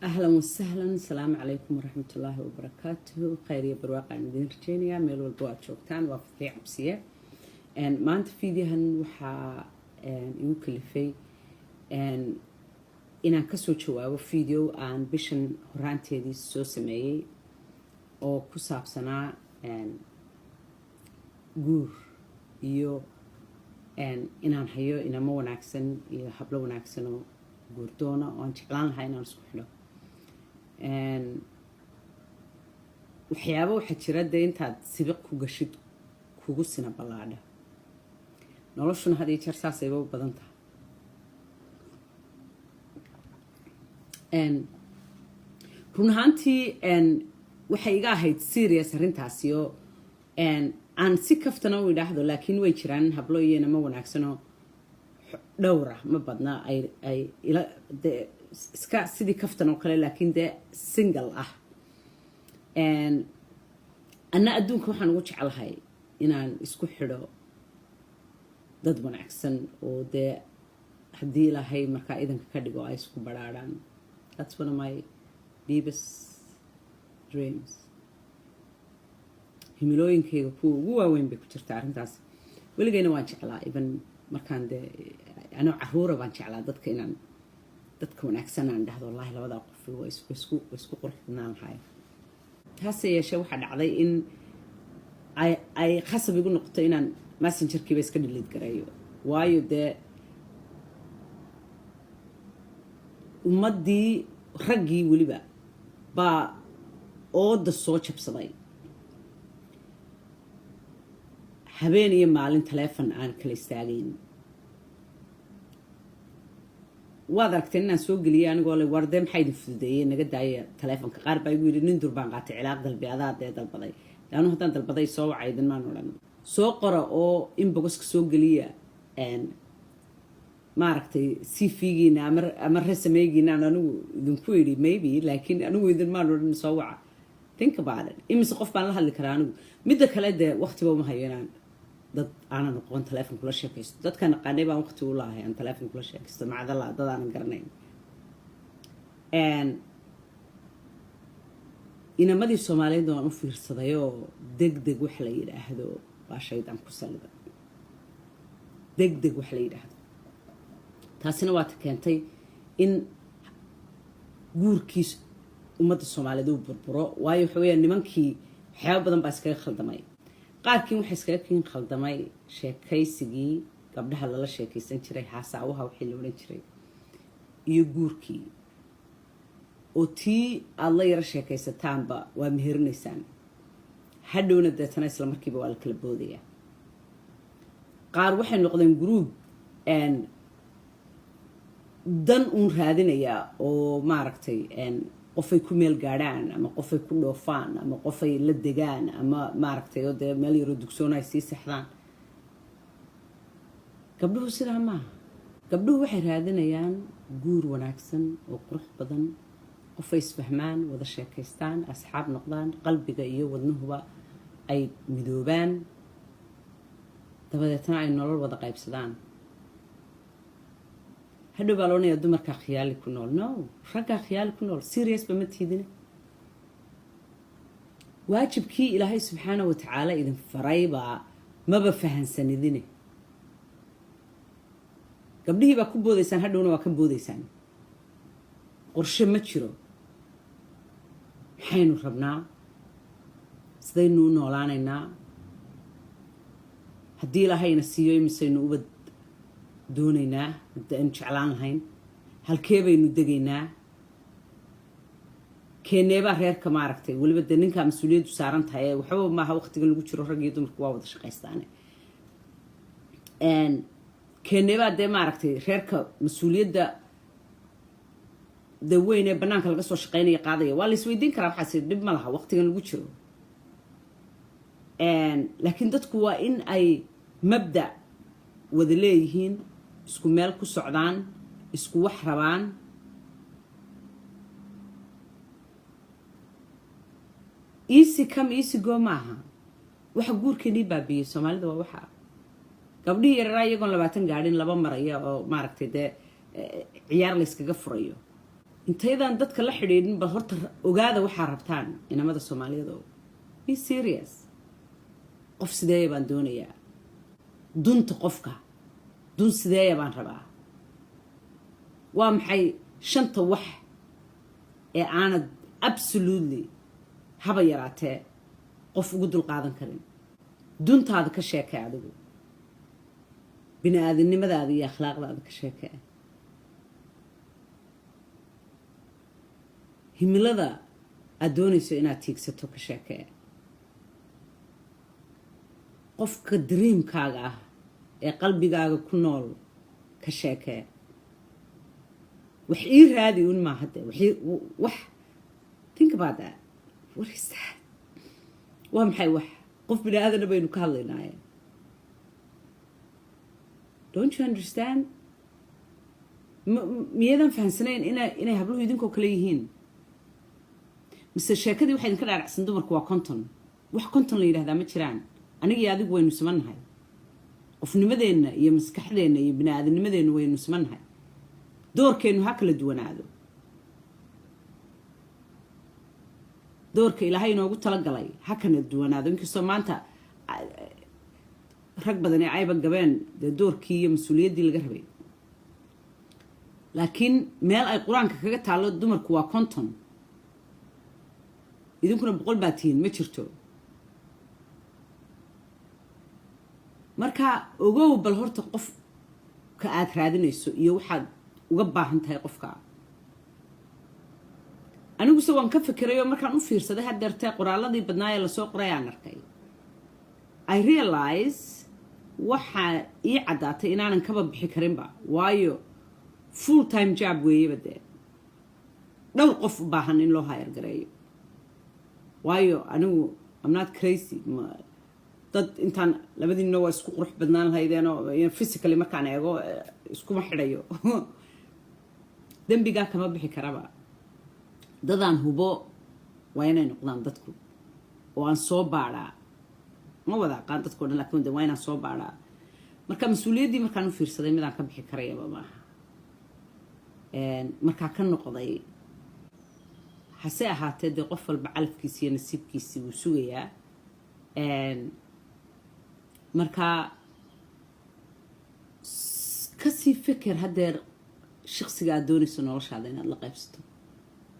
أهلا وسهلا السلام عليكم ورحمة الله وبركاته خيرية برواقع ندين رجينيا ميل والبوات شوكتان وفتحي عبسية ما أنت فيديوهن وحا يوكلفي inaan kasoo jawaabo video aan bishan horaanteedii soo sameeyey oo ku saabsanaa guur iyo inaan hayo inamo wanaagsan iyo hablo wanaagsan oo guurdoona oo aan jeclaan lahaa inaan isku xidho waxyaabo waxaa jira dee intaad sibiq ku gashid kugu sina ballaadha noloshuna had iyo jeer saasayba u badan tahay run ahaantii waxay iga ahayd serious arrintaasi oo aan si kaftana u idhaahdo laakiin way jiraan hablo iyo inamo wanaagsanoo dhowra ma badna ay iska sidii kaftan oo kale laakiin dee single ah anna adduunka waxaan ugu jeclahay inaan isku xidho dad wanaagsan oo dee haddii ilaahay markaa idanka ka dhigo ay isku badhaadhaan. That's one of my deepest dreams. himilooyinkayga kuwa ugu waaweyn bay ku jirta arrintaas weligayna waan jeclaa even markaan dee anoo caruura baan jeclaa dadka wanaagsan aan dhahdo wallaahi labadaa qof waa isku qurxinaan lahaay taase yeeshee waxaa dhacday in ay khasab igu noqoto inaan messengerkiiba iska dhiliid gareeyo waayo dee ummaddii raggii weliba baa ooda soo jabsaday habeen iyo maalin taleefon aan kala istaagayn waad aragteen inaan soo geliyay anigoo le wardee maxaa idin fududeeyey naga daaya taleefonka qaar baa igu yidhi nin dur baan qaatay cilaaq dalbi adaa dee dalbaday laanu haddaan dalbaday soo wacay idin maan odhan soo qora oo inbogoska soo geliya maaragtay cv-giina ama resumegiinaan anigu idinku idhi maybe laakiin anigu idin maan odhan soo waca think about it imise qof baan la hadli karaa anigu midda kale dee waqtiba uma hayo inaan dad aanan noqon taleefon kula sheekaysto dadka naqaanay baan waqti u lahay aan taleefon kula sheekaysto macdala dad aanan garanayn inamadii soomaaliyeed waan u fiirsaday oo degdeg wax la yidhaahdo waa shaydaan ku salida degdeg wax la yidhaahdo taasina waata keentay in guurkiis ummadda soomaaliyeed uu burburo waayo waxa weeyaan nimankii waxyaaba badan baa iskaga khaldamay qaarkiin waxaa iskaga kiin khaldamay sheekaysigii gabdhaha lala sheekaysan jiray haasaawaha wixii la odhan jiray iyo guurkii oo tii aada la yaro sheekaysataanba waa meherinaysaan hadhowna deetana isla markiiba waa la kala boodayaa qaar waxay noqdeen gruub dan uun raadinayaa oo maaragtay qofay ku meel gaadhaan ama qofay ku dhoofaan ama qofay la degaan ama maaragtay oo dee meel yaroo dugsoona ay sii sexdaan gabdhuhu sidaa maaha gabdhuhu waxay raadinayaan guur wanaagsan oo qurux badan qofay isfahmaan wada sheekaystaan asxaab noqdaan qalbiga iyo wadnuhuba ay midoobaan dabadeetna ay nolol wada qaybsadaan hadhow baa loodhanayaa dumarkaa khiyaali ku nool no raggaa khiyaali ku nool serious ba ma tiidine waajibkii ilaahay subxaana wa tacaala idin faraybaa maba fahansanidine gabdhihii baa ku boodaysaan hadhowna waa ka boodaysaan qorshe ma jiro maxaynu rabnaa sidaynu u noolaanaynaa haddii ilaahayna siiyo imisaynu uba doonaynaa aynu jeclaan lahayn halkee baynu degaynaa keeneebaa reerka maaragtay weliba dee ninkaa mas-uuliyaddu saaran tahay waxba maaha waqtiga lagu jiro rag iyo dumarku waa wada shaqaystaane keeneebaa dee maaragtay reerka mas-uuliyadda dee weyn ee banaanka laga soo shaqaynaya qaadaya waa la isweydiin karaa waxaase dhib ma laha waqtigan lagu jiro laakiin dadku waa in ay mabda wada leeyihiin isku meel ku socdaan isku wax rabaan easy come easy go maaha waxa guurkeenii baabiyey soomaalida waa waxa gabdhihii yaraa iyagoon 20 gaadhin laba maraya oo maaragtay dee ciyaar la iskaga furayo intaydan dadka la xidhiidhin bal horta ogaada waxaa rabtaan inamada Soomaaliyeed oo be serious qof sidee baan doonayaa dunta qofka dun sidee baan rabaa waa maxay shanta wax ee aanad absolutely haba yaraatee qof ugu dul qaadan karin duntaada ka sheekay adigu bini'aadanimadaada iyo akhlaaqdaada ka sheekay himilada aad doonayso inaad tiigsato ka sheekay qofka dreamkaaga ah ee qalbigaaga ku nool ka sheekay wax ii raadi un ma hadda wax think about that what is that waa maxay wax qof bini'aadana baynu ka hadlaynaaye don't you understand miyadan fahansanayn inay habluhu idinkoo kale yihiin mise sheekadii waxaa idinka dhaadhacsan dumarku waa konton wax konton la yidhahdaa ma jiraan aniga iyo adigu waynu simannahay qofnimadeenna iyo maskaxdeenna iyo bini'aadanimadeenna waynu simannahay doorkeennu ha kala duwanaado doorka ilaahay inoogu talagalay ha kala duwanaado inkastoo maanta rag badan ee ayba gabeen dee doorkii iyo mas-uuliyaddii laga rabay laakiin meel ay qur-aanka kaga taallo dumarku waa konton idinkuna 100 baa tihiin ma jirto marka ogow bal horta qofka aad raadinayso iyo waxaad uga baahan tahay qofka anigu se waan ka fikirayo markaan u fiirsaday haddeertee qoraaladii badnaa ee lasoo qoray aan arkay I realize waxaa ii caddaatay inaanan kaba bixi karinba waayo full time job weeyaba dee dhowr qof u baahan in loo hayar gareeyo waayo anigu I'm not crazy dad intaan labadiinna waa isku qurux badnaan lahaydeenoo physically markaan eego iskuma xidhayo dembigaa kama bixi karaba dadaan hubo waa inay noqdaan dadku oo aan soo baadhaa ma wada aqaan dadkoo dhan laakiin waa inaan soo baadhaa marka mas-uuliyaddii markaan u fiirsaday midaan ka bixi karayaba maaha markaa ka noqday hase ahaatee dee qof walba calafkiisi iyo nasiibkiisii wuu sugayaa markaa kasii feker haddeer shaksiga aad doonayso noloshaada inaad la qaybsato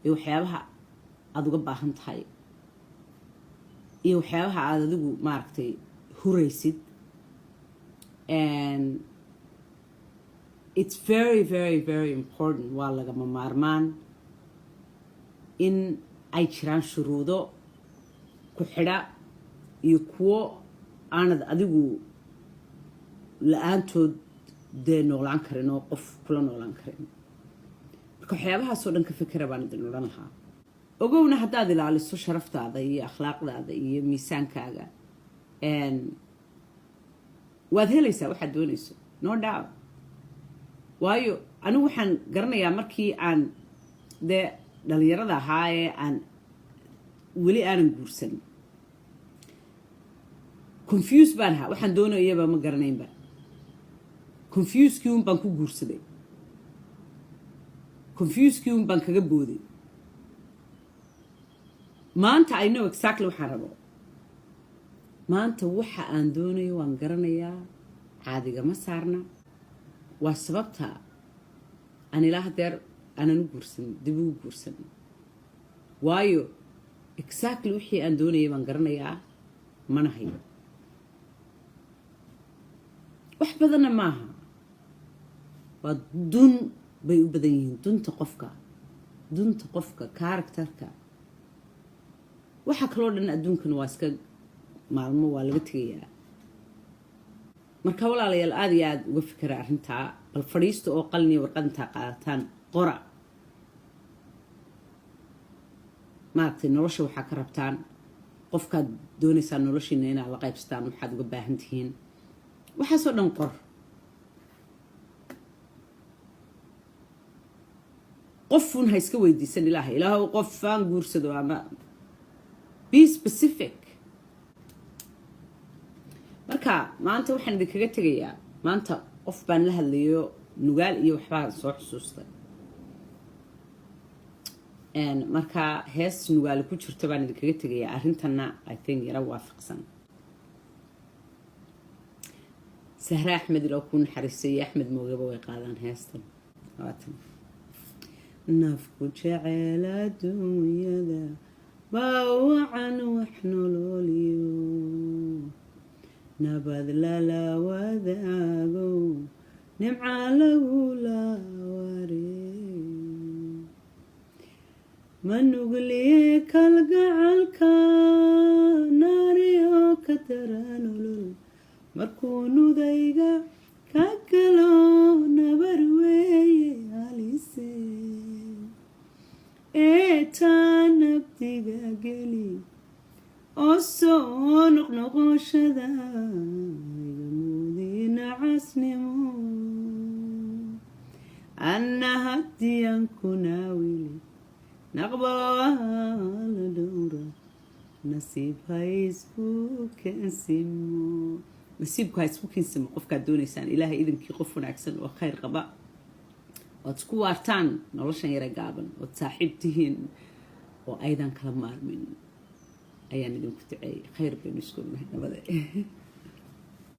iyo waxyaabaha aada uga baahan tahay iyo waxyaabaha aada adigu maaragtay huraysid it's very very very important waa lagama maarmaan in ay jiraan shuruudo ku xidha iyo kuwo aanad adigu la-aantood dee noolaan karin oo qof kula noolaan karin marka waxyaabahaasoo dhan ka fikera baan idin odhan lahaa ogowna haddaad ilaaliso sharaftaada iyo akhlaaqdaada iyo miisaankaaga waad helaysaa waxaad doonayso no doubt waayo anigu waxaan garanayaa markii aan dee dhalinyarada ahaa ee aan weli aanan guursan confuse baan ahaa waxaan doonayaba ma garanaynba confusekii un baan ku guursaday confusekii un baan kaga booday maanta I know exactly waxaan rabo maanta waxa aan doonayo waan garanayaa caadigama saarna waa sababta aan ilaa hadeer aanan u guursan dib ugu guursan waayo exactly wixii aan doonayay baan garanayaa mana hayo wax badanna maaha waa dun bay u badan yihiin dunta qofka characterka waxa kaloo dhan adduunkana waa iska maalmo waa laga tegayaa marka walaalayaal aad iyo aad uga fikira arrintaa bal fadhiisto oo qalin iyo warqad intaa qaadataan qora maaragtay nolosha waxaa ka rabtaan qofkaad doonaysaan noloshiina inaad la qaybsataan waxaad uga baahan tihiin waxaasoo dhan qor qofun ha iska weydiisan ilaahu qofaan guursado ama be specific marka maanta waxaan idinkaga tegayaa maanta qof baan la hadlayo nugaal iyo waxbaa soo xusuustay marka hees nugaale ku jirto baan idinkaga tegayaa arrintana I think yara waafaqsan sahra axmed iloo ku naxariistay axmed moogaba way qaadaan heestan waatan nafku jecel adduunyada baawacan wax nololiyo nabad lala wadaago nimca lagula waree manugliye kalgacalka naariyo ka taranolol markuu nudayga ka galo nabar weeye halise eetaa nabdiga geli oo soo noqnoqoshada igamuudina casnimo anna haddiyan ku naawili naqbaala dhowra nasiib haysku keensimo qofkaad doonaysaan ilaahay idinkii qof wanaagsan oo khayr qaba ood isku waartaan noloshan yara gaaban ood saaxiib tihiin oo aydan kala maarmin ayaan idinku duceeyay khayr baynu isku nahay nabada